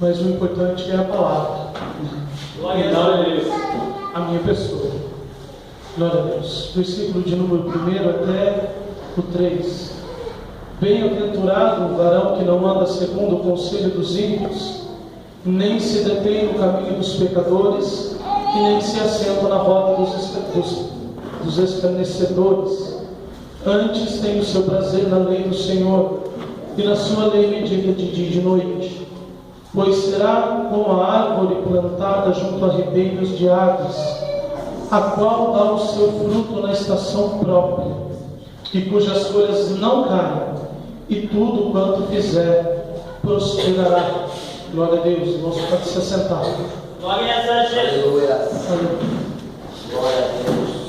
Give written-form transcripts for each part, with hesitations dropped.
mas o importante é a palavra. Glória a Deus. A minha pessoa. Glória a Deus. Versículo de número 1 até o 3. Bem-aventurado o varão que não anda segundo o conselho dos ímpios, nem se detém no caminho dos pecadores, e nem se assenta na roda dos escarnecedores. Antes tem o seu prazer na lei do Senhor, e na sua lei medita de dia e de noite. Pois será como a árvore plantada junto a ribeiros de águas, a qual dá o seu fruto na estação própria, e cujas folhas não caem, e tudo quanto fizer prosperará. Glória a Deus. Irmãos, pode se assentar. Glória a Jesus. Glória a Deus. Glória a Deus.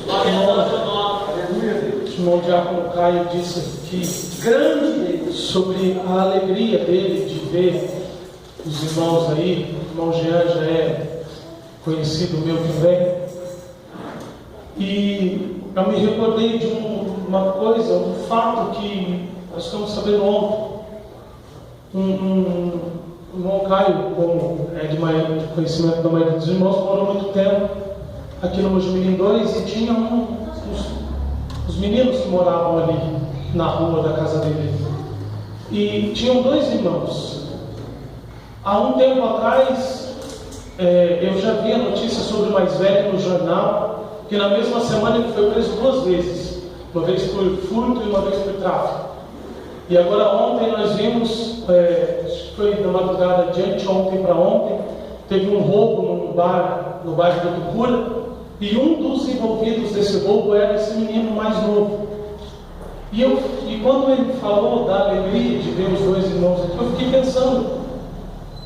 Aleluia. O irmão Diácono Caio disse aqui grande sobre a alegria dele de ver os irmãos aí. O irmão Jean já é conhecido meu também. E eu me recordei de uma coisa, um fato que nós estamos sabendo ontem. O irmão Caio, como é de conhecimento da maioria dos irmãos, morou muito tempo aqui no Mojimirim 2 e tinha os meninos que moravam ali na rua da casa dele. E tinham dois irmãos. Há um tempo atrás, eu já vi a notícia sobre o mais velho no jornal, que na mesma semana ele foi preso 2 vezes, uma vez por furto e uma vez por tráfico. E agora ontem nós vimos, acho que foi na madrugada de anteontem para ontem, teve um roubo no bairro do Tucura, e um dos envolvidos desse roubo era esse menino mais novo. E quando ele falou da alegria de ver os dois irmãos aqui, eu fiquei pensando,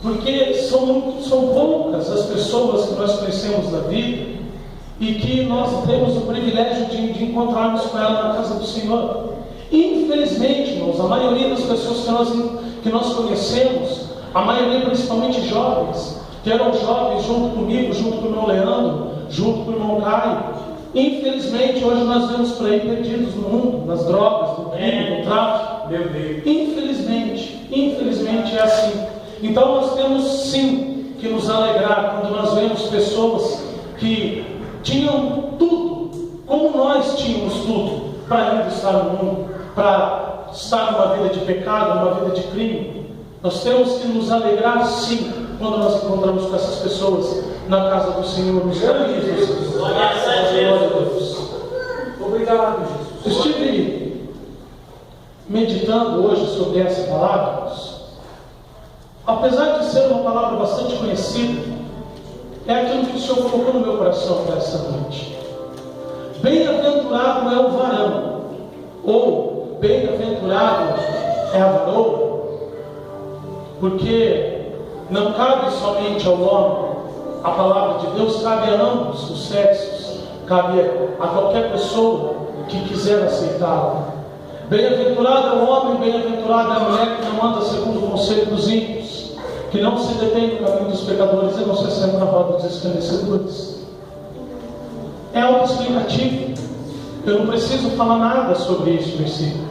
porque são poucas as pessoas que nós conhecemos na vida e que nós temos o privilégio de encontrarmos com ela na casa do Senhor. Infelizmente, irmãos, a maioria das pessoas que nós conhecemos, a maioria principalmente jovens, que eram jovens junto comigo, junto com o irmão Leandro, junto com o irmão Caio, infelizmente hoje nós vemos por aí perdidos no mundo, nas drogas, no crime, no tráfico. Meu Deus. Infelizmente é assim. Então nós temos sim que nos alegrar quando nós vemos pessoas que tinham tudo, como nós tínhamos tudo, para ainda estar no mundo, para estar numa vida de pecado, numa vida de crime. Nós temos que nos alegrar sim, quando nós encontramos com essas pessoas na casa do Senhor, nos caminhos do Senhor. Glória a Deus. Obrigado, Jesus. Estive meditando hoje sobre essa palavra. Apesar de ser uma palavra bastante conhecida, é aquilo que o Senhor colocou no meu coração para essa noite. Bem-aventurado é o varão, ou bem-aventurado é a varoa, porque não cabe somente ao homem, a palavra de Deus cabe a ambos os sexos, cabe a qualquer pessoa que quiser aceitá-la. Bem-aventurado é o homem, bem-aventurada é a mulher que não anda segundo o conselho dos ímpios, que não se detém no caminho dos pecadores e não se assenta na roda dos escarnecedores. É autoexplicativo. Eu não preciso falar nada sobre este versículo.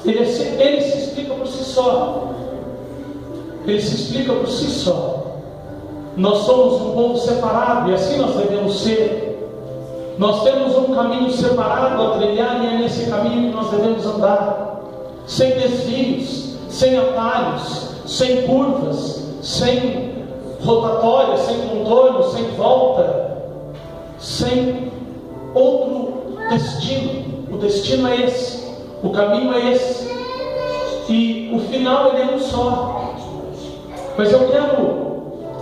Ele se explica por si só. Ele se explica por si só. Nós somos um povo separado e assim nós devemos ser. Nós temos um caminho separado a trilhar e é nesse caminho que nós devemos andar. Sem desvios, sem atalhos, sem curvas, sem rotatória, sem contorno, sem volta, sem outro destino. O destino é esse, o caminho é esse, e o final ele é um só. Mas eu quero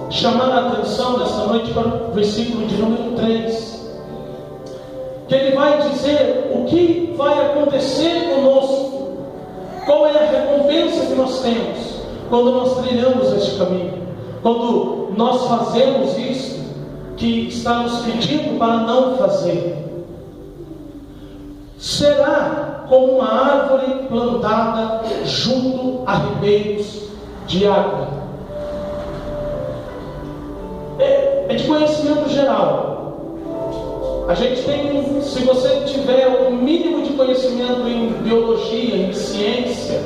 chamar a atenção nesta noite para o versículo de número 3, que ele vai dizer o que vai acontecer conosco, qual é a recompensa que nós temos quando nós trilhamos este caminho, quando nós fazemos isso que está nos pedindo para não fazer. Será como uma árvore plantada junto a ribeiros de água. É de conhecimento geral. A gente tem, se você tiver o mínimo de conhecimento em biologia, em ciência,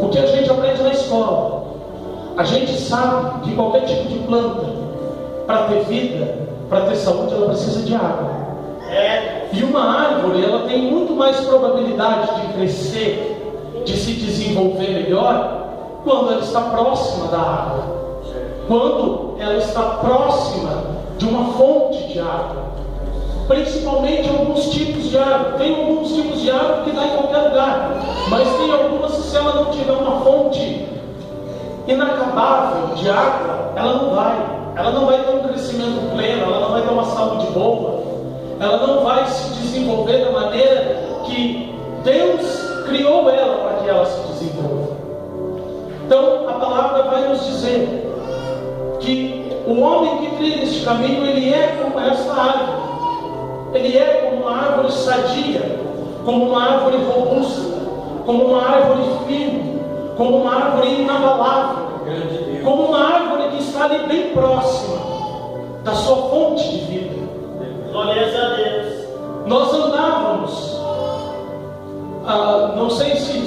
o que a gente aprende na escola, A gente sabe que qualquer tipo de planta, para ter vida, para ter saúde, ela precisa de água. E uma árvore, ela tem muito mais probabilidade de crescer, de se desenvolver melhor, quando ela está próxima da água, quando ela está próxima de uma fonte de água, principalmente alguns tipos de água. Tem alguns tipos de água que dá em qualquer lugar, mas tem algumas que, se ela não tiver uma fonte inacabável de água, ela não vai ter um crescimento pleno, ela não vai ter uma saúde boa, ela não vai se desenvolver da maneira que Deus criou ela para que ela se desenvolva. Então a palavra vai nos dizer que o homem que trilha este caminho, ele é como essa árvore, ele é como uma árvore sadia, como uma árvore robusta, como uma árvore firme, como uma árvore inabalável, como uma árvore que está ali bem próxima da sua fonte de vida. Glória a Deus. Nós andávamos, não sei se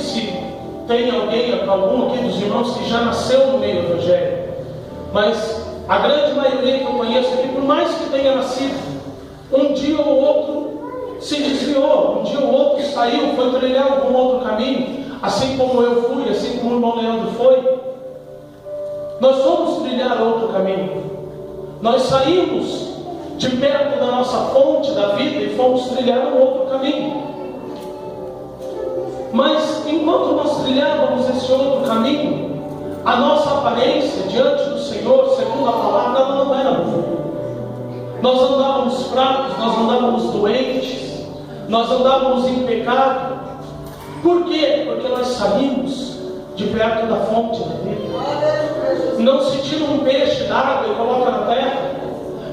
tem algum aqui dos irmãos que já nasceu no meio do Evangelho, mas a grande maioria que eu conheço aqui, por mais que tenha nascido, um dia ou outro se desviou, um dia ou outro saiu, foi trilhar algum outro caminho, assim como eu fui, assim como o irmão Leandro foi. Nós fomos trilhar outro caminho, nós saímos de perto da nossa fonte da vida e fomos trilhar um outro caminho. Mas enquanto nós trilhávamos esse outro caminho, a nossa aparência diante do Senhor, segundo a palavra, ela não era boa. Nós andávamos fracos, nós andávamos doentes, nós andávamos em pecado. Por quê? Porque nós saímos de perto da fonte da vida. Não se tira um peixe da água e coloca na terra,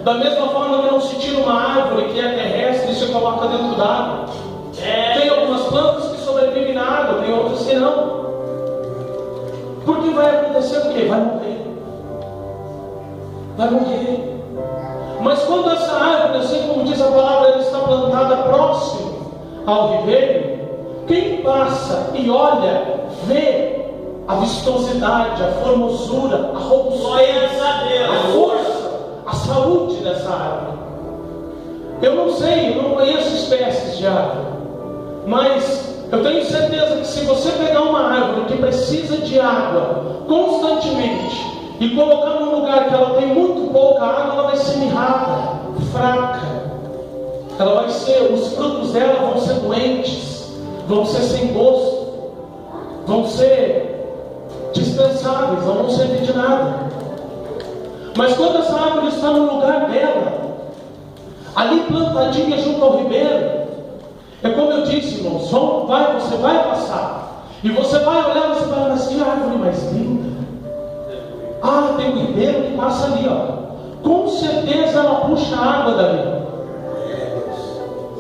da mesma forma que não se tira uma árvore que é terrestre e se coloca dentro da água. Tem algumas plantas que sobrevivem na água, tem outras que não. Porque vai acontecer o quê? Vai morrer. Vai morrer. Mas quando essa árvore, assim como diz a palavra, ela está plantada próximo ao ribeiro, quem passa e olha, vê a vistosidade, a formosura, a robustez, a força, a saúde dessa árvore. Eu não sei, eu não conheço espécies de árvore, mas eu tenho certeza que se você pegar uma árvore que precisa de água constantemente e colocar num lugar que ela tem muito pouca água, ela vai ser mirrada, fraca. Ela vai ser, os frutos dela vão ser doentes, vão ser sem gosto, vão ser dispensáveis, não vão servir de nada. Mas quando essa árvore está no lugar dela, ali plantadinha junto ao ribeiro, é como eu disse, irmãos, você vai passar e você vai olhar, você vai, mas que árvore mais linda. Ah, tem um ribeiro que passa ali, ó. Com certeza ela puxa a água dali.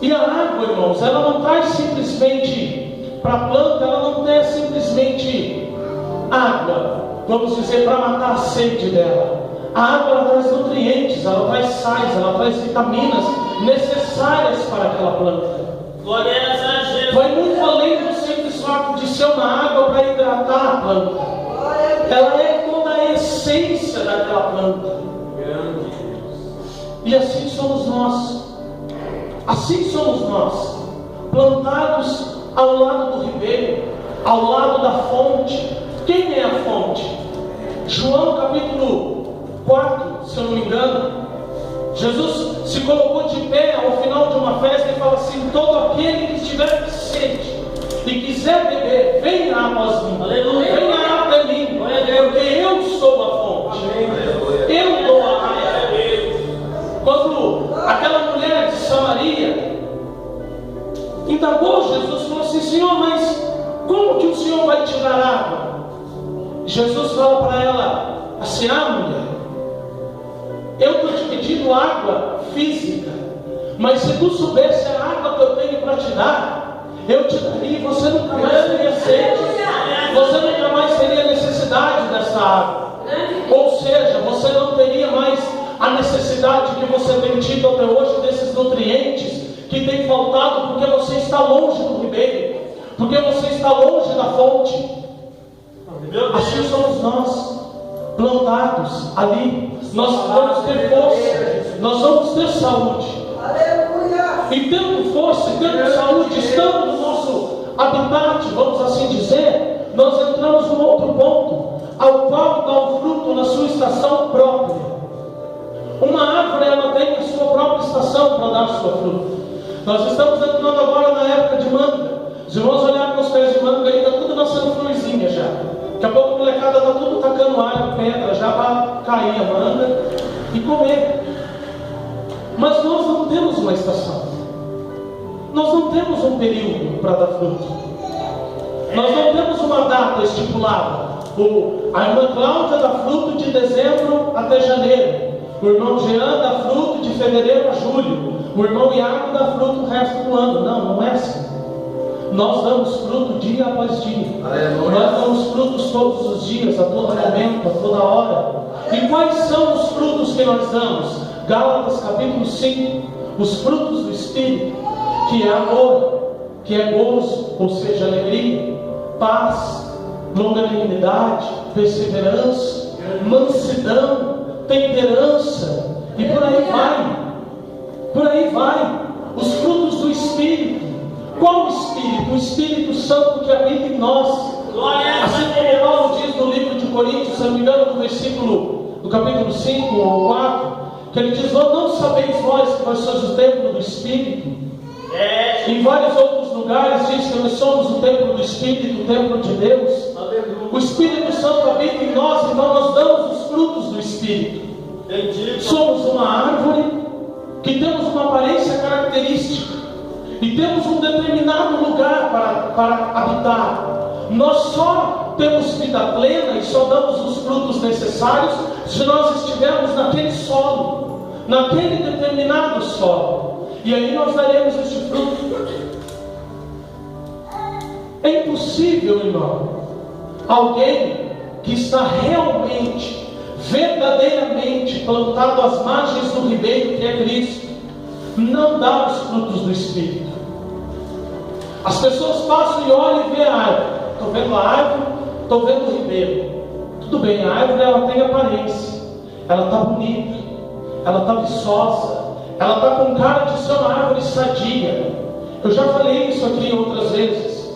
E a água, irmãos, ela não traz simplesmente para a planta, ela não é simplesmente água, vamos dizer, para matar a sede dela. A água, ela traz nutrientes, ela traz sais, ela traz vitaminas necessárias para aquela planta. Glória a Deus. Vai muito além do simples fato de ser uma água para hidratar a planta. Ela é toda a essência daquela planta. E assim somos nós. Assim somos nós, plantados ao lado do ribeiro, ao lado da fonte. Quem é a fonte? João capítulo 4, se eu não me engano, Jesus se colocou de pé ao final de uma festa e fala assim: todo aquele que estiver sede e quiser beber, venha após mim. Aleluia. Venha até mim, porque eu sou a fonte. Eu dou a água. Quando aquela mulher de Samaria indagou Jesus, falou assim: Senhor, mas como que o Senhor vai tirar água? Jesus fala para ela assim: mulher, eu estou te pedindo água física, mas se tu soubesse a água que eu tenho para te dar, eu te daria e você nunca mais teria sede, você nunca mais teria necessidade dessa água. Ou seja, você não teria mais a necessidade que você tem tido até hoje desses nutrientes que tem faltado, porque você está longe do ribeiro, porque você está longe da fonte. Assim somos nós. plantados ali, nós vamos ter força, nós vamos ter saúde. E tendo força, tendo saúde, estando no nosso habitat, vamos assim dizer, nós entramos num outro ponto, ao qual dá o fruto na sua estação própria. Uma árvore, ela tem a sua própria estação para dar sua fruta. Nós estamos entrando agora na época de manga. Os irmãos olharam para os pés de manga e está tudo nascendo florzinha já. Daqui a pouco a molecada está tudo tacando alho, pedra, já para cair a manga e comer. Mas nós não temos uma estação. Nós não temos um período para dar fruto. Nós não temos uma data estipulada. A irmã Cláudia dá fruto de dezembro até janeiro. O irmão Jean dá fruto de fevereiro a julho. O irmão Iago dá fruto o resto do ano. Não é assim. Nós damos fruto dia após dia. Nós damos frutos todos os dias, a todo momento, a toda hora. E quais são os frutos que nós damos? Gálatas capítulo 5. Os frutos do Espírito, que é amor, que é gozo, ou seja, alegria, paz, longanimidade, perseverança, mansidão, temperança, e por aí vai. Por aí vai. Os frutos do Espírito. Qual Espírito? O Espírito Santo que habita em nós. Assim como Paulo diz no livro de Coríntios, se não me engano, no versículo do capítulo 5 ou 4, que ele diz: não sabeis vós que vós sois o templo do Espírito? Em vários outros lugares diz que nós somos o templo do Espírito, o templo de Deus. O Espírito Santo habita em nós, então nós damos os frutos do Espírito. Somos uma árvore que temos uma aparência característica e temos um determinado lugar para habitar. Nós só temos vida plena e só damos os frutos necessários se nós estivermos naquele solo, naquele determinado solo. E aí nós daremos este fruto. É impossível, irmão, alguém que está realmente, verdadeiramente plantado às margens do ribeiro que é Cristo, não dar os frutos do Espírito. As pessoas passam e olham e veem a árvore. Estou vendo a árvore, estou vendo o ribeiro. Tudo bem, a árvore ela tem aparência, ela está bonita, ela está viçosa, ela está com cara de ser uma árvore sadia. Eu já falei isso aqui outras vezes.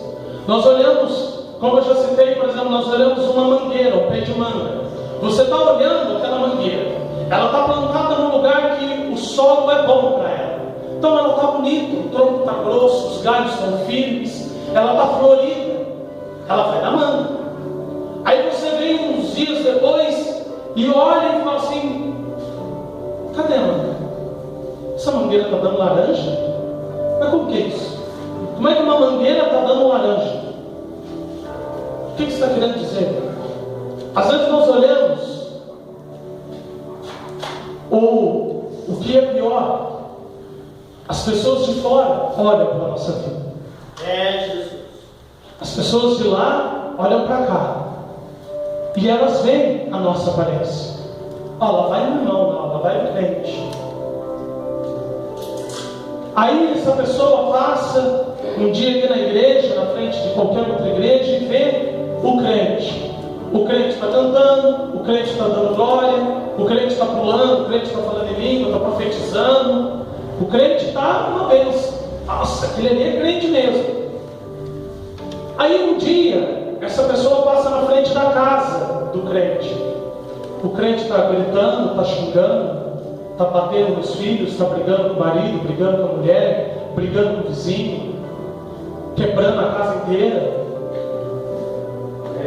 Nós olhamos, como eu já citei, por exemplo, nós olhamos uma mangueira, um pé de manga. Você está olhando aquela mangueira, ela está plantada num lugar que o solo é bom para ela. Então ela está bonita, o tronco está grosso, os galhos estão firmes, ela está florida, ela vai dar manga. Aí você vem uns dias depois e olha e fala assim: cadê a manga? Essa mangueira está dando laranja? Mas como que é isso? Como é que uma mangueira está dando laranja? O que você está querendo dizer? Às vezes nós olhamos, ou o que é pior, as pessoas de fora olham para a nossa vida. Jesus. As pessoas de lá olham para cá e elas veem a nossa aparência. Ela vai no irmão, não, ela vai no crente. Aí essa pessoa passa um dia aqui na igreja, na frente de qualquer outra igreja, e vê o crente. O crente está cantando, o crente está dando glória, o crente está pulando, o crente está falando em língua, está profetizando. O crente está uma bênção. Nossa, aquele ali é crente mesmo. Aí um dia, essa pessoa passa na frente da casa do crente. O crente está gritando, está xingando, está batendo nos filhos, está brigando com o marido, brigando com a mulher, brigando com o vizinho, quebrando a casa inteira.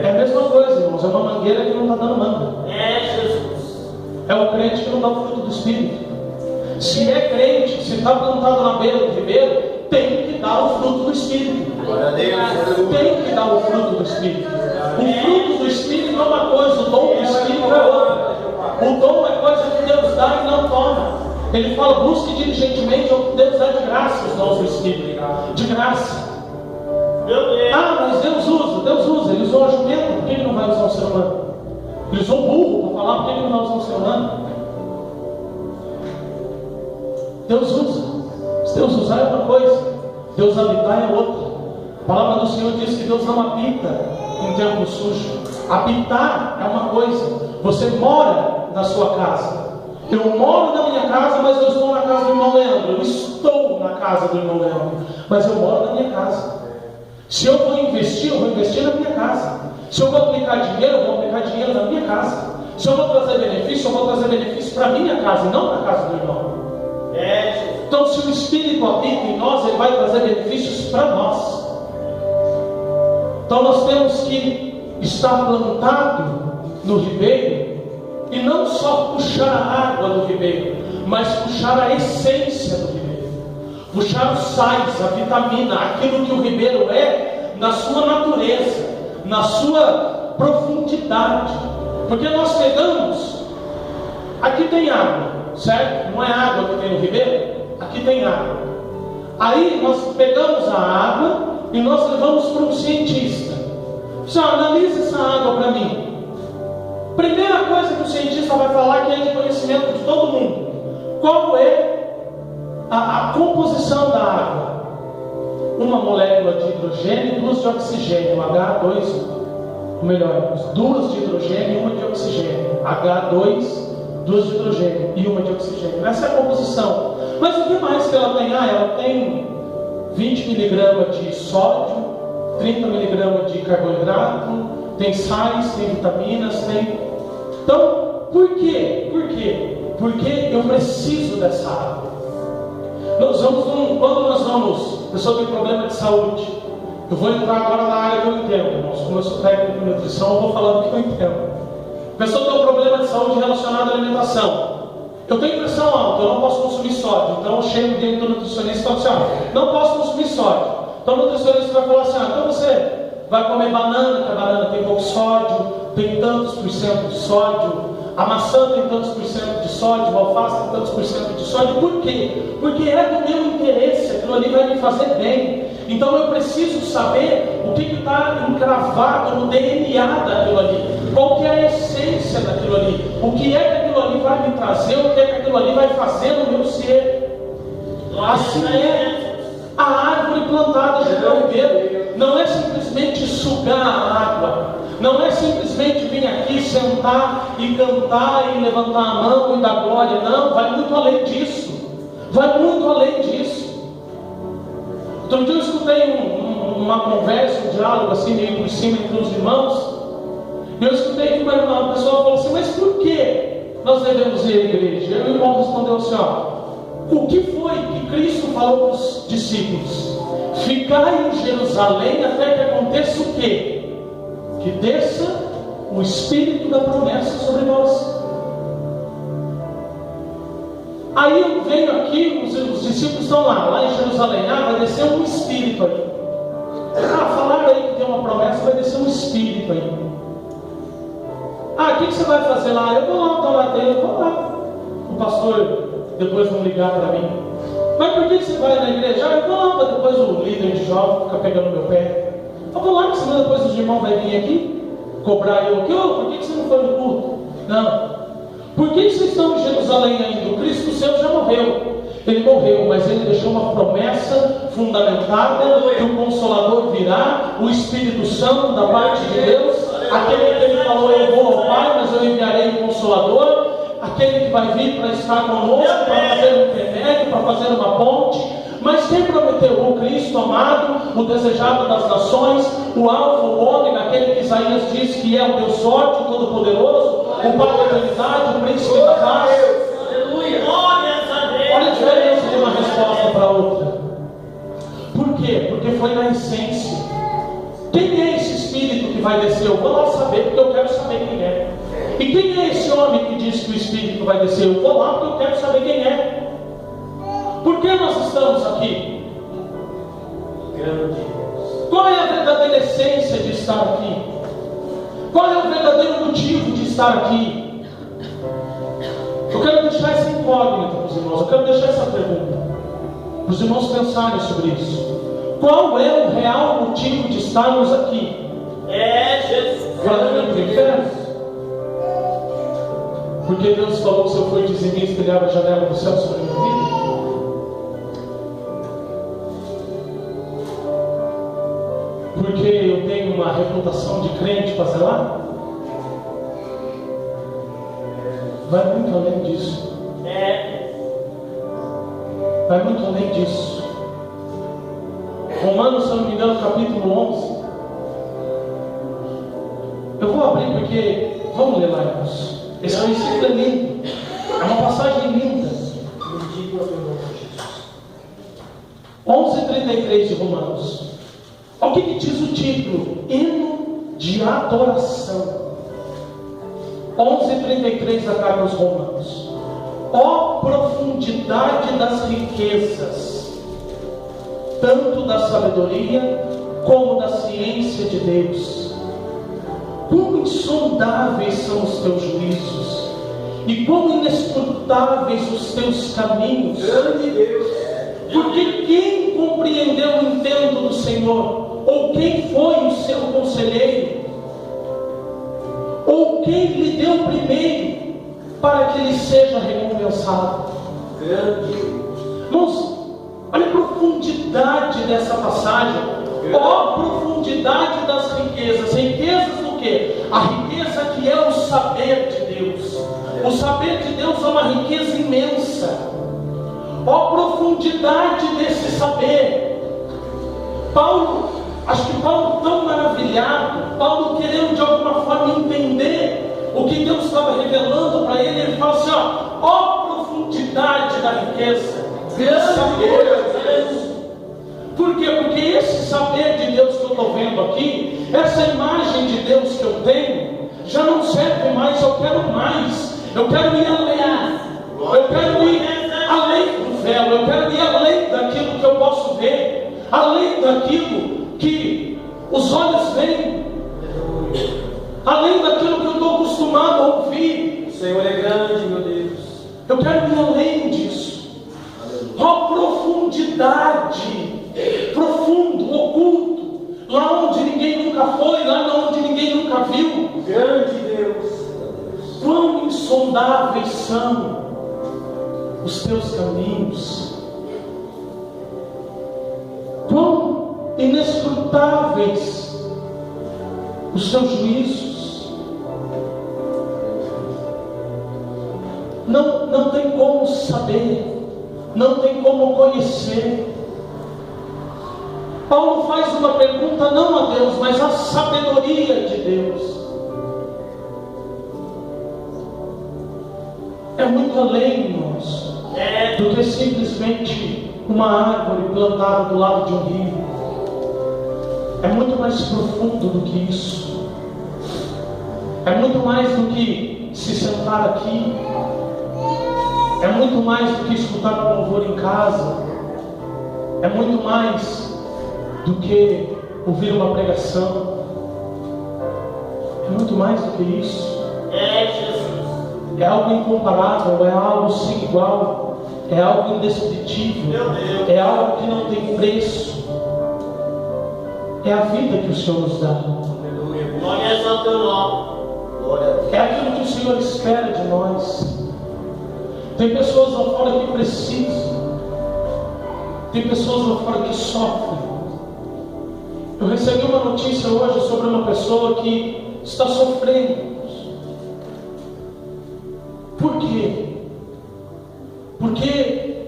É a mesma coisa, irmãos, é uma mangueira que não está dando manga. Jesus. É o crente que não dá o fruto do Espírito. Se é crente, se está plantado na beira do ribeiro, tem que dar o fruto do Espírito. Tem que dar o fruto do Espírito. O fruto do Espírito é uma coisa, o dom do Espírito é outra. O dom é coisa que Deus dá e não toma. Ele fala: busque diligentemente o que Deus dá de graça, os dons do Espírito. De graça. Ah, mas Deus usa. Ele usou a jumenta, por que ele não vai usar o ser humano? Ele usou o burro para falar, por que ele não vai usar o ser humano? Deus usa. Se Deus usar é uma coisa, Deus habitar é outra. A palavra do Senhor diz que Deus não habita em templo sujo. Habitar é uma coisa. Você mora na sua casa. Eu moro na minha casa, mas eu estou na casa do irmão Leandro. Eu estou na casa do irmão Leandro, mas eu moro na minha casa. Se eu vou investir, eu vou investir na minha casa. Se eu vou aplicar dinheiro, eu vou aplicar dinheiro na minha casa. Se eu vou trazer benefício, eu vou trazer benefício para a minha casa e não para a casa do irmão. Então, se o Espírito habita em nós, ele vai trazer benefícios para nós. Então, nós temos que estar plantado no ribeiro e não só puxar a água do ribeiro, mas puxar a essência do ribeiro, puxar os sais, a vitamina, aquilo que o ribeiro é na sua natureza, na sua profundidade. Porque nós pegamos, aqui tem água, certo? Não é água que tem no ribeiro, aqui tem água. Aí nós pegamos a água e nós levamos para um cientista. Só analisa essa água para mim. Primeira coisa que o cientista vai falar, que é de conhecimento de todo mundo: qual é a composição da água? Uma molécula de hidrogênio e duas de oxigênio, H2, ou melhor, duas de hidrogênio e uma de oxigênio, H2, duas de hidrogênio e uma de oxigênio. Essa é a composição. Mas o que mais que ela tem? Ela tem 20 mg de sódio, 30 mg de carboidrato, tem sais, tem vitaminas, tem... Então, por quê? Por quê? Porque eu preciso dessa água. Quando nós vamos, a pessoa tem problema de saúde, eu vou entrar agora na área que eu entendo, irmãos. Como eu sou técnico de nutrição, eu vou falar do que eu entendo. A pessoa tem um problema de saúde relacionado à alimentação. Eu tenho pressão alta, eu não posso consumir sódio. Então eu chego dentro do nutricionista e falo assim: não posso consumir sódio. Então o nutricionista vai falar assim: então você vai comer banana, que a banana tem pouco sódio, tem tantos por cento de sódio, a maçã tem tantos por cento de sódio, o alface tem tantos por cento de sódio. Por quê? Porque é do meu interesse, aquilo ali vai me fazer bem. Então eu preciso saber o que está encravado no DNA daquilo ali, qual que é a essência daquilo ali, o que é que aquilo ali vai me trazer, o que é que aquilo ali vai fazer no meu ser. Assim é a árvore plantada no ribeiro. Não é simplesmente sugar a água, não é simplesmente vir aqui, sentar e cantar e levantar a mão e dar glória. Não, vai muito além disso. Vai muito além disso. Outro dia eu escutei uma conversa, um diálogo assim, meio por cima entre os irmãos. E eu escutei que uma pessoa falou assim: mas por que nós devemos ir à igreja? E o irmão respondeu assim: o que foi que Cristo falou para os discípulos? Ficai em Jerusalém até que aconteça o quê? Que desça o Espírito da promessa sobre nós. Aí eu venho aqui, os discípulos estão lá em Jerusalém. Vai descer um Espírito aí. Falaram aí que tem uma promessa, vai descer um Espírito aí. O que você vai fazer lá? Eu vou lá adorar a Deus, eu vou lá. O pastor depois vão ligar para mim: mas por que você vai na igreja? Eu vou lá, para depois o líder de jovem ficar pegando meu pé. Eu vou lá, que senão depois os irmãos vão vir aqui cobrar eu aqui: por que você não foi no culto? Não. Por que vocês estão em Jerusalém ainda? O Cristo seu já morreu. Ele morreu, mas ele deixou uma promessa fundamentada que o Consolador virá, o Espírito Santo da parte de Deus, aquele que ele falou: eu vou ao Pai, mas eu enviarei o Consolador, aquele que vai vir para estar conosco, para fazer um intermédio, para fazer uma ponte. Mas quem prometeu? O Cristo amado, o desejado das nações, o Alfa, o Ômega, aquele que Isaías diz que é o Deus forte, o Todo-Poderoso, o Pai da eternidade, o Príncipe da paz. Aleluia! Olha a diferença de uma resposta para outra. Por quê? Porque foi na essência. Quem é esse Espírito que vai descer? Eu vou lá saber, porque eu quero saber quem é. E quem é esse homem que diz que o Espírito vai descer? Eu vou lá porque eu quero saber quem é. Por que nós estamos aqui? Qual é a verdadeira essência de estar aqui? Qual é o verdadeiro motivo de estar aqui? Eu quero deixar essa incógnita para os irmãos. Eu quero deixar essa pergunta para os irmãos pensarem sobre isso. Qual é o real motivo de estarmos aqui? Jesus. Falando para o inferno? Porque Deus falou que se eu for dizimista, ele abre a janela do céu sobre a minha vida? Porque eu tenho uma reputação de crente para zelar? vai muito além disso. Vai muito além disso. Romanos, se eu não me engano, capítulo 11. Eu vou abrir porque, vamos ler lá, irmãos. Esse versículo é lindo. É uma passagem linda. 11:33 de Romanos. Olha o que diz o título: hino de adoração. 11:33 da carta aos Romanos. Ó profundidade das riquezas, tanto da sabedoria como da ciência de Deus. Quão insondáveis são os teus juízos, e quão inescrutáveis os teus caminhos. Grande Deus. Porque quem compreendeu o intento do Senhor? Ou quem foi o seu conselheiro? Ou quem lhe deu primeiro para que ele seja recompensado? Grande Deus. Irmãos, olha a profundidade dessa passagem. Ó profundidade das riquezas. Riquezas do quê? A riqueza que é o saber de Deus. O saber de Deus é uma riqueza imensa. Ó profundidade desse saber. Paulo, acho que Paulo tão maravilhado, Paulo querendo de alguma forma entender o que Deus estava revelando para ele, ele fala assim, ó profundidade da riqueza, saber de Deus. Por quê? Porque esse saber de Deus que eu estou vendo aqui, essa imagem de Deus que eu tenho, já não serve mais, eu quero mais, eu quero ir além, eu quero ir além do véu, eu quero ir além daquilo que eu posso ver, além daquilo que os olhos veem, além daquilo que eu estou acostumado a ouvir. O Senhor é grande, meu Deus. Eu quero ir além disso. Ó profundidade, profundo, oculto, lá onde ninguém nunca foi, lá onde ninguém nunca viu. Grande Deus. Quão insondáveis são os teus caminhos, quão inescrutáveis os teus juízos. Não tem como saber, não tem como conhecer. Paulo faz uma pergunta não a Deus, mas à sabedoria de Deus. É muito além, irmãos, do que simplesmente uma árvore plantada do lado de um rio. É muito mais profundo do que isso. É muito mais do que se sentar aqui. É muito mais do que escutar um louvor em casa. É muito mais do que ouvir uma pregação. É muito mais do que isso. É algo incomparável, é algo sem igual, é algo indescritível, é algo que não tem preço. É a vida que o Senhor nos dá. Glória ao teu nome. É aquilo que o Senhor espera de nós. Tem pessoas lá fora que precisam, tem pessoas lá fora que sofrem. Eu recebi uma notícia hoje sobre uma pessoa que está sofrendo. Por quê? Porque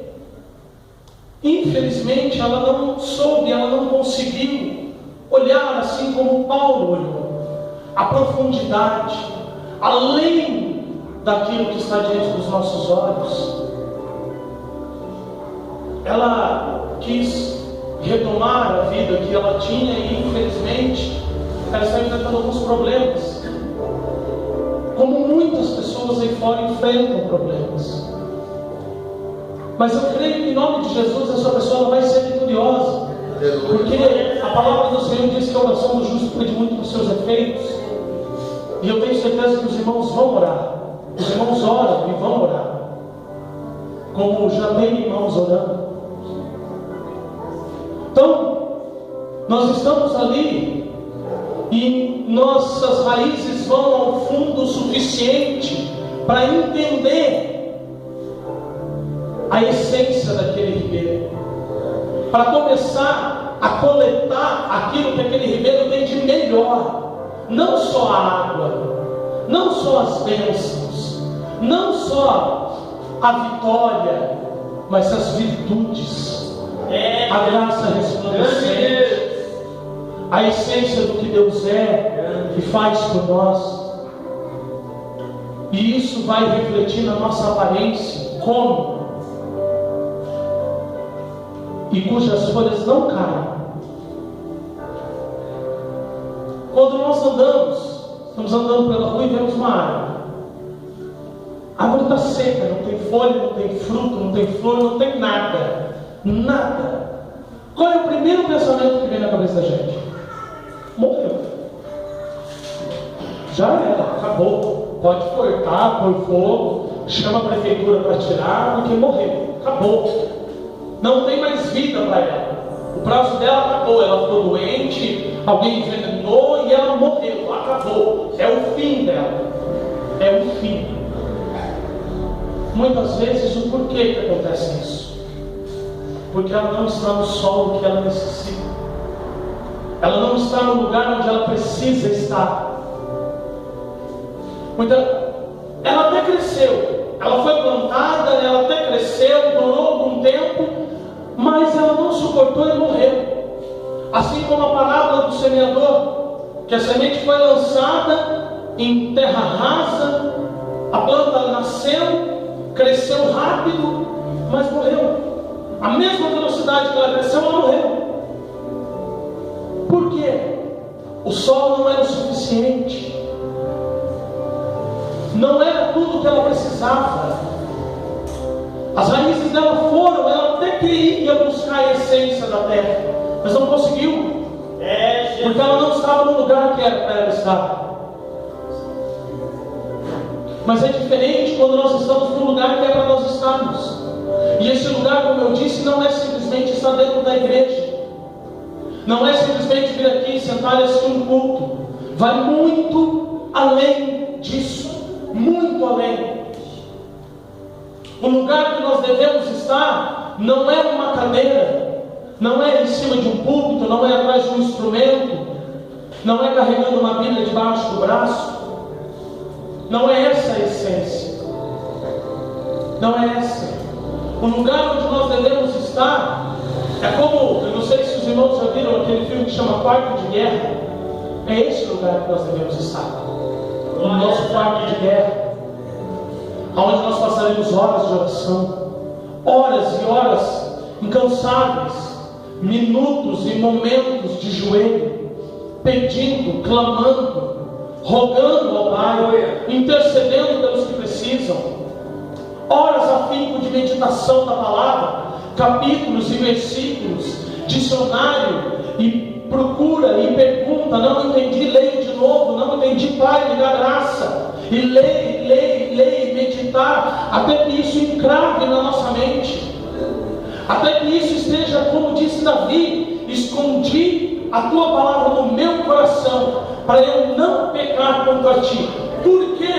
infelizmente ela não soube, ela não conseguiu olhar assim como Paulo olhou, a profundidade, além daquilo que está diante dos nossos olhos. Ela quis retomar a vida que ela tinha e infelizmente ela está enfrentando alguns problemas, como muitas pessoas aí fora enfrentam problemas. Mas eu creio que em nome de Jesus essa pessoa ela vai ser vitoriosa, porque a palavra do Senhor diz que a oração do justo cuide muito dos seus efeitos. E eu tenho certeza que os irmãos vão orar. Os irmãos oram e vão orar, como já tem irmãos orando. Então, nós estamos ali e nossas raízes vão ao fundo o suficiente para entender a essência daquele ribeiro, para começar a coletar aquilo que aquele ribeiro tem de melhor, não só a água, não só as bênçãos, não só a vitória, mas as virtudes, a graça resplandecente, a essência do que Deus é e faz por nós. E isso vai refletir na nossa aparência, como? E cujas folhas não caem. Quando nós estamos andando pela rua e vemos uma árvore. A árvore está seca, não tem folha, não tem fruto, não tem flor, não tem nada. Nada. Qual é o primeiro pensamento que vem na cabeça da gente? Morreu. Já era, acabou. Pode cortar, pôr fogo, chama a prefeitura para tirar, porque morreu. Acabou. Não tem mais vida para ela. O prazo dela acabou. Ela ficou doente, alguém envenenou e ela morreu. Acabou. É o fim dela. É o fim. Muitas vezes, o porquê que acontece isso? Porque ela não está no solo que ela necessita. Ela não está no lugar onde ela precisa estar. Ela até cresceu, ela foi plantada, ela até cresceu, durou algum tempo, mas ela não suportou e morreu. Assim como a parábola do semeador, que a semente foi lançada em terra rasa, a planta nasceu, cresceu rápido, mas morreu. A mesma velocidade que ela cresceu, ela morreu. Por quê? O sol não era o suficiente. Não era tudo que ela precisava. As raízes dela foram, ela até queria buscar a essência da terra, mas não conseguiu, porque ela não estava no lugar que era para ela estar. Mas é diferente quando nós estamos no lugar que é para nós estarmos. E esse lugar, como eu disse, não é simplesmente estar dentro da igreja. Não é simplesmente vir aqui e sentar e assistir um culto. Vai muito além disso. Muito além. O lugar que nós devemos estar não é uma cadeira, não é em cima de um púlpito, não é atrás de um instrumento, não é carregando uma Bíblia debaixo do braço. Não é essa a essência. Não é essa. O lugar onde nós devemos estar é como, eu não sei se os irmãos já viram aquele filme que chama Quarto de Guerra. É esse lugar que nós devemos estar. O nosso quarto de guerra, onde nós passaremos horas de oração, horas e horas incansáveis, minutos e momentos de joelho, pedindo, clamando, rogando ao Pai, intercedendo pelos que precisam, horas a fim de meditação da palavra, capítulos e versículos, dicionário e procura e pergunta, não entendi, leio de novo, não entendi, Pai, me dá graça, e leia, meditar, até que isso encrave na nossa mente, até que isso esteja, como disse Davi, escondi a tua palavra no meu coração, para eu não pecar contra ti. Por que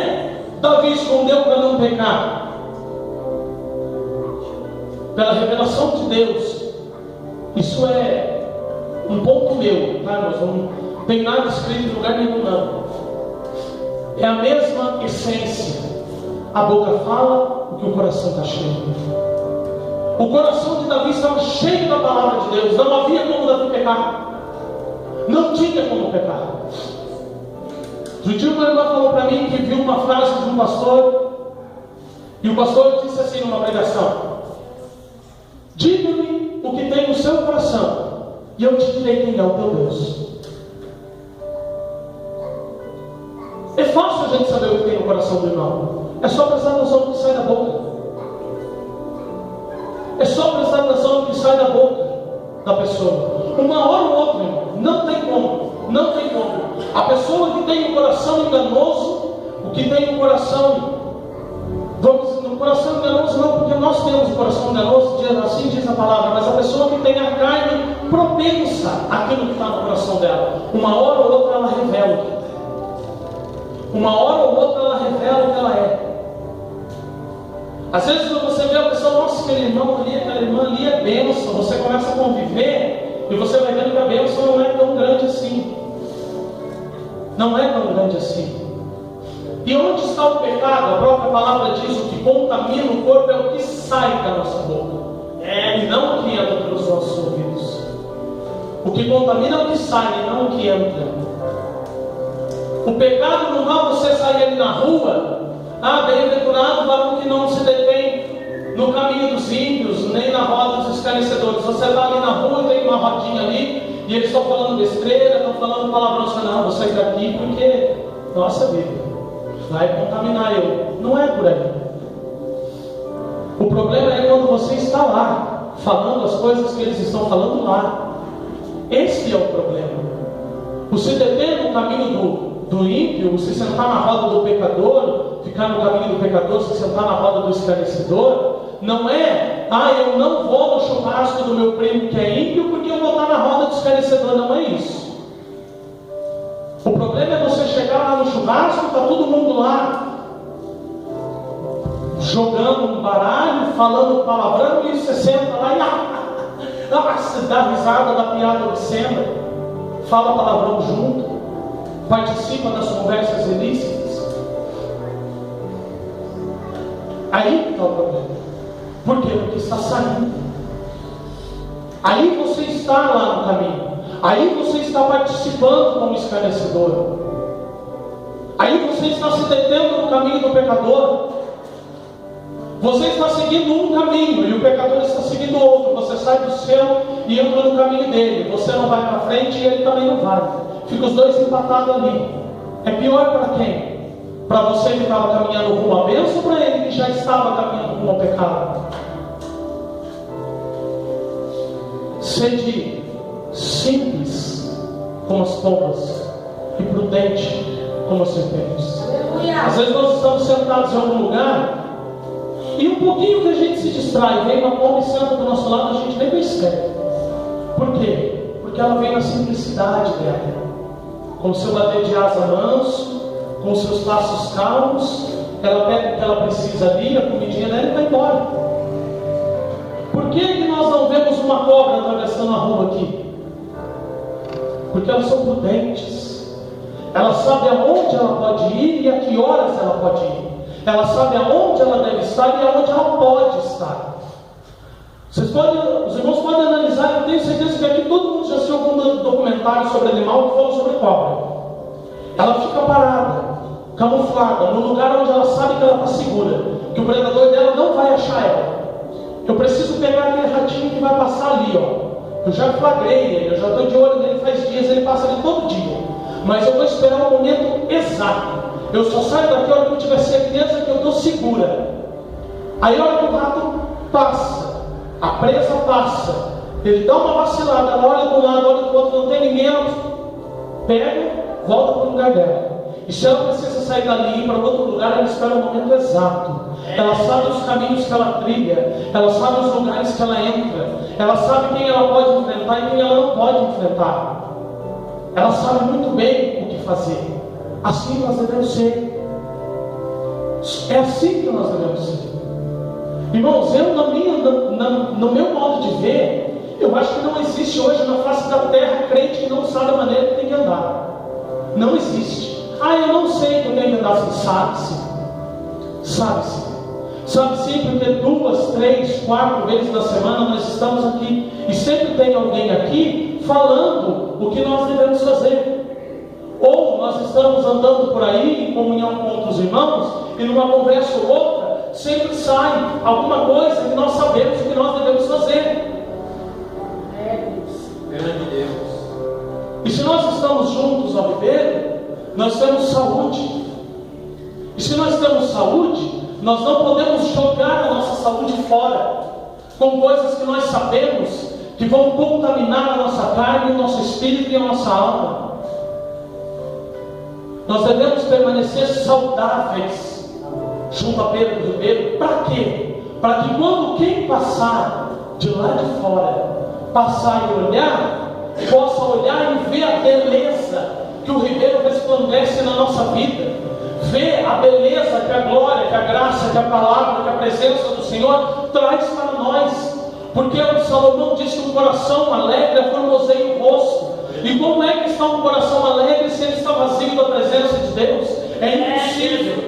Davi escondeu para não pecar? Pela revelação de Deus. Isso é um ponto meu, tá? Nós não tem nada escrito em lugar nenhum, não. É a mesma essência. A boca fala o que o coração está cheio. O coração de Davi estava cheio da palavra de Deus. Não havia como Davi pecar. Não tinha como pecar. Um dia uma irmã falou para mim que viu uma frase de um pastor, e o pastor disse assim numa pregação: diga-me o que tem no seu coração, e eu te direi quem é o teu Deus. É fácil a gente saber o que tem no coração do irmão. É só prestar atenção no que sai da boca. É só prestar atenção no que sai da boca da pessoa. Uma hora ou outra, irmão, não tem como. Não tem como. A pessoa que tem um coração enganoso, o que tem um coração, vamos dizer, no coração enganoso não, porque nós temos um coração enganoso, assim diz a palavra, mas a pessoa que tem a carne propensa àquilo que está no coração dela, uma hora ou outra ela revela o que tem. Uma hora ou outra ela revela o que ela é. Às vezes quando você vê a pessoa, nossa, aquele irmão ali, aquela irmã ali é bênção, você começa a conviver e você vai vendo que a bênção não é tão grande assim. Não é tão grande assim. E onde está o pecado? A própria própria palavra diz: o que contamina o corpo é o que sai da nossa boca, e não o que entra pelos nossos ouvidos. O que contamina é o que sai, e não o que entra. O pecado não vai você sair ali na rua, bem-aventurado o varão que não se detém no caminho dos ímpios, nem na roda dos escarnecedores. Você está ali na rua, tem uma rodinha ali, e eles estão falando besteira, estão falando palavrão. Você não, vou sair daqui porque, nossa vida, vai contaminar eu. Não é por aí. O problema é quando você está lá, falando as coisas que eles estão falando lá. Esse é o problema. O se deter no caminho do ímpio, se sentar na roda do pecador, ficar no caminho do pecador, se sentar na roda do escarnecedor, não é, eu não vou no churrasco do meu primo que é ímpio porque eu vou estar na roda do escarnecedor. Não é isso. O problema é você chegar lá no churrasco, está todo mundo lá jogando um baralho, falando palavrão, e você senta lá e se dá risada da piada obscena, fala palavrão junto, participa das conversas ilícitas. Aí está o problema. Por quê? Porque está saindo. Aí você está lá no caminho. Aí você está participando como escarnecedor. Aí você está se detendo no caminho do pecador. Você está seguindo um caminho e o pecador está seguindo outro. Você sai do seu e entra no caminho dele. Você não vai para frente e ele também não vai. Fica os dois empatados ali. É pior para quem? Para você que estava caminhando rumo à bênção, ou para ele que já estava caminhando rumo ao pecado? Sede simples como as pombas e prudente como as serpentes. Às vezes nós estamos sentados em algum lugar e um pouquinho que a gente se distrai, vem uma pomba e senta do nosso lado, a gente nem percebe. Por quê? Porque ela vem na simplicidade dela, com o seu bater de asa manso, com os seus passos calmos. Ela pega o que ela precisa ali, a comidinha dela, e vai embora. Por que nós não vemos uma cobra atravessando a rua aqui? Porque elas são prudentes. Ela sabe aonde ela pode ir e a que horas ela pode ir. Ela sabe aonde ela deve estar e aonde ela pode estar. Os irmãos podem analisar, eu tenho certeza que aqui todo mundo já assistiu algum documentário sobre animal que fala sobre cobra. Ela fica parada, camuflada, no lugar onde ela sabe que ela está segura, que o predador dela não vai achar ela. Eu preciso pegar aquele ratinho que vai passar ali, Eu já flagrei ele, eu já estou de olho nele faz dias, ele passa ali todo dia. Mas eu vou esperar o momento exato. Eu só saio daqui a hora que eu tiver certeza que eu estou segura. Aí a hora que o rato passa, a presa passa, ele dá uma vacilada, ela olha de um lado, olha do outro, não tem ninguém, ela pega, volta para o lugar dela. E se ela precisa sair dali e ir para outro lugar, ela espera o momento exato. Ela sabe os caminhos que ela trilha, ela sabe os lugares que ela entra, ela sabe quem ela pode enfrentar e quem ela não pode enfrentar. Ela sabe muito bem o que fazer. Assim nós devemos ser. É assim que nós devemos ser. Irmãos, eu no meu modo de ver, eu acho que não existe hoje na face da terra crente que não sabe a maneira que tem que andar. Não existe. Eu não sei que eu tenho que andar assim. Sabe-se. Sabe-se. Sabe sim, porque 2, 3, 4 vezes na semana nós estamos aqui e sempre tem alguém aqui falando o que nós devemos fazer. Ou nós estamos andando por aí em comunhão com outros irmãos e numa conversa ou outra sempre sai alguma coisa que nós sabemos o que nós devemos fazer. Grande Deus. E se nós estamos juntos ao viver, nós temos saúde. E se nós temos saúde, nós não podemos jogar a nossa saúde fora com coisas que nós sabemos que vão contaminar a nossa carne, o nosso espírito e a nossa alma. Nós devemos permanecer saudáveis junto a Pedro do Ribeiro. Para quê? Para que quando quem passar de lá de fora, passar e olhar, possa olhar e ver a beleza que o Ribeiro resplandece na nossa vida. Ver a beleza que a glória, que a graça, que a palavra, que a presença do Senhor traz para nós. Porque o Salomão diz que um coração alegre formoseia o rosto. E como é que está um coração alegre se ele está vazio da presença de Deus? É impossível.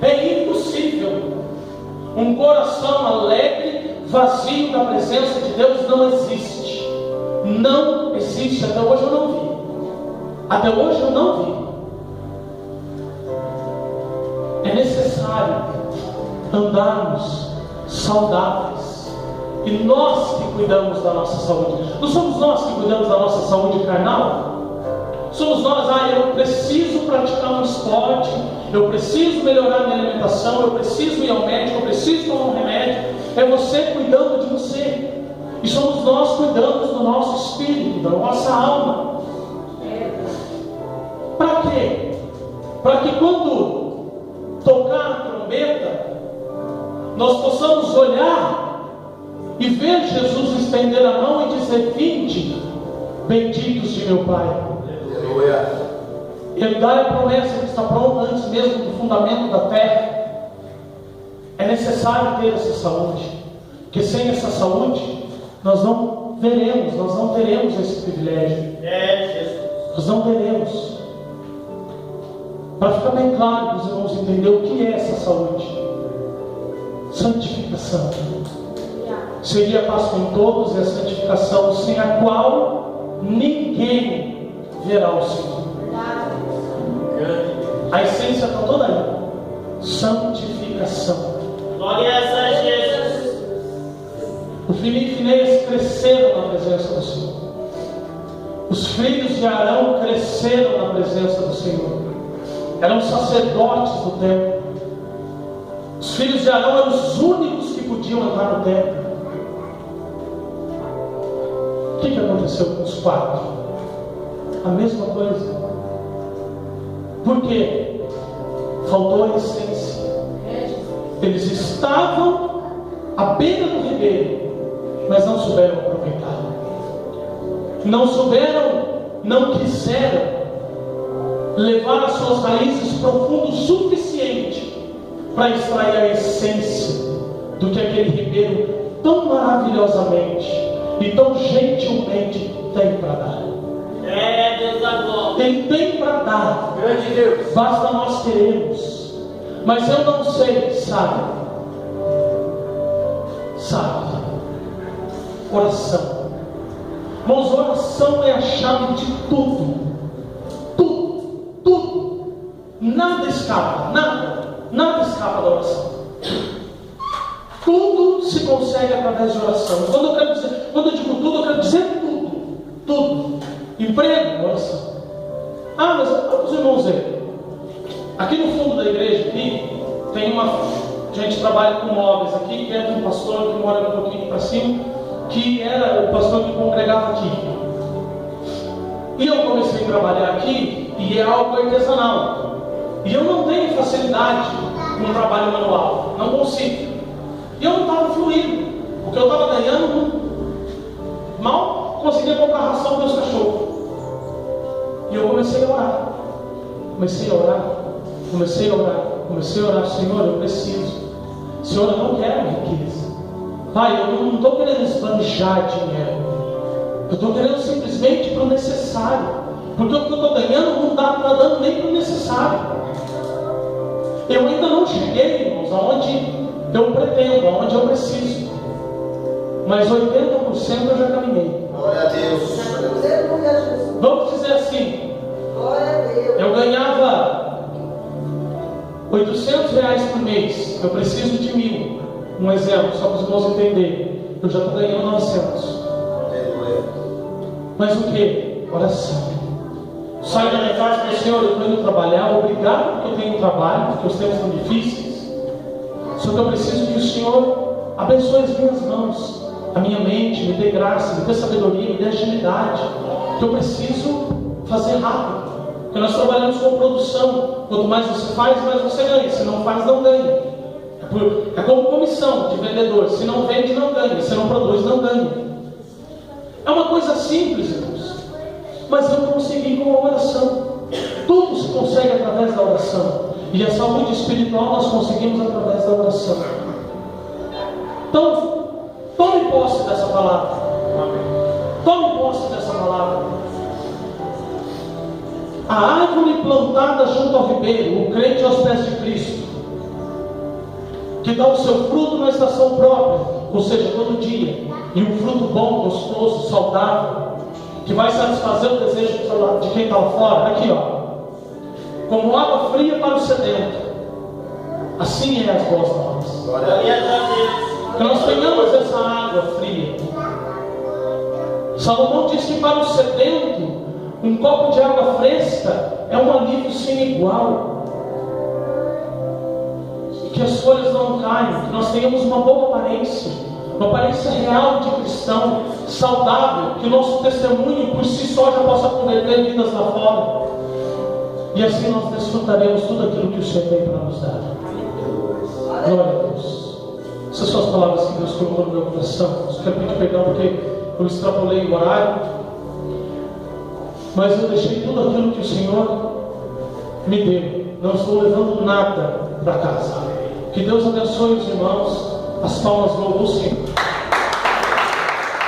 É impossível. Um coração alegre, vazio da presença de Deus não existe. Não existe, até hoje eu não vi. Até hoje eu não vi. É necessário andarmos saudáveis. E nós que cuidamos da nossa saúde. Não somos nós que cuidamos da nossa saúde carnal? Somos nós, eu preciso praticar um esporte, eu preciso melhorar minha alimentação, eu preciso ir ao médico, eu preciso tomar um remédio. É você cuidando de você. E somos nós cuidando do nosso espírito, da nossa alma. Para quê? Para que quando tocar a trombeta, nós possamos olhar e ver Jesus estender a mão e dizer: vinde, benditos de meu Pai. Ele dá a promessa que está pronta antes mesmo do fundamento da terra. É necessário ter essa saúde, porque sem essa saúde nós não veremos, nós não teremos esse privilégio. Nós não teremos. Para ficar bem claro para os irmãos entenderem o que é essa saúde: santificação. Seria a paz com todos e a santificação, sem a qual ninguém verá o Senhor. A essência está toda aí. Santificação. Glória a Jesus. Os filhos de Finéias cresceram na presença do Senhor. Os filhos de Arão cresceram na presença do Senhor. Eram sacerdotes do templo. Os filhos de Arão eram os únicos que podiam entrar no templo. O que aconteceu com os quatro? A mesma coisa. Por quê? Faltou a essência. Eles estavam à beira do ribeiro, mas não souberam aproveitar. Não souberam, não quiseram levar as suas raízes profundo o suficiente para extrair a essência do que aquele ribeiro tão maravilhosamente e tão gentilmente tem para dar. Deus da glória. Ele tem para dar. Grande Deus. Basta nós queremos. Mas eu não sei, sabe? Oração. Irmãos, oração é a chave de tudo. Tudo. Nada escapa. Nada escapa da oração. Tudo se consegue através de oração. Quando eu digo tudo, eu quero dizer tudo. Emprego, oração. Mas os irmãos verem. Aqui no fundo da igreja, aqui, tem a gente trabalha com móveis aqui, que é um pastor que mora um pouquinho para cima, que era o pastor que congregava aqui. E eu comecei a trabalhar aqui, e é algo artesanal. E eu não tenho facilidade no trabalho manual, não consigo. E eu não estava fluindo, porque eu estava ganhando, mal conseguia comprar ração para os cachorros. E eu comecei a orar. Senhor, eu preciso. Senhor, eu não quero riqueza. Pai, eu não estou querendo esbanjar dinheiro. Eu estou querendo simplesmente para o necessário. Porque o que eu estou ganhando não está dando nem para o necessário. Eu ainda não cheguei, irmãos, aonde eu pretendo, aonde eu preciso. Mas 80% eu já caminhei. Glória a Deus. Vamos dizer assim. Eu ganhava R$800 por mês. Eu preciso de 1.000. Um exemplo, só para os irmãos entenderem. Eu já estou ganhando 900. Mas o que? Oração. Sai da minha casa e diz: Senhor, eu estou indo trabalhar. Obrigado porque eu tenho trabalho, porque os tempos são difíceis. Só que eu preciso que o Senhor abençoe as minhas mãos, a minha mente, me dê graça, me dê sabedoria, me dê agilidade. Que eu preciso fazer rápido. Porque nós trabalhamos com produção. Quanto mais você faz, mais você ganha. Se não faz, não ganha. É como comissão de vendedor. Se não vende, não ganha. Se não produz, não ganha. É uma coisa simples, irmãos. Mas eu consegui com a oração. Tudo se consegue através da oração. E a saúde espiritual nós conseguimos através da oração. Então, tome posse dessa palavra. Tome posse dessa palavra. A árvore plantada junto ao ribeiro, o crente aos pés de Cristo, que dá o seu fruto na estação própria, ou seja, todo dia, e um fruto bom, gostoso, saudável, que vai satisfazer o desejo de quem está lá fora. Aqui, ó, como água fria para o sedento, assim é as boas novas. Glória a Deus. Que nós tenhamos essa água fria. Salomão diz que para o sedento, um copo de água fresca é um alívio sem igual. E que as folhas não caiam, que nós tenhamos uma boa aparência, uma aparência real de cristão, saudável, que o nosso testemunho por si só já possa converter vidas lá fora. E assim nós desfrutaremos tudo aquilo que o Senhor tem para nos dar. Glória a Deus. Essas são as palavras que Deus colocou no meu coração. Eu quero pedir perdão porque eu extrapolei o horário, mas eu deixei tudo aquilo que o Senhor me deu. Não estou levando nada para casa. Que Deus abençoe os irmãos. As palmas louvam o Senhor.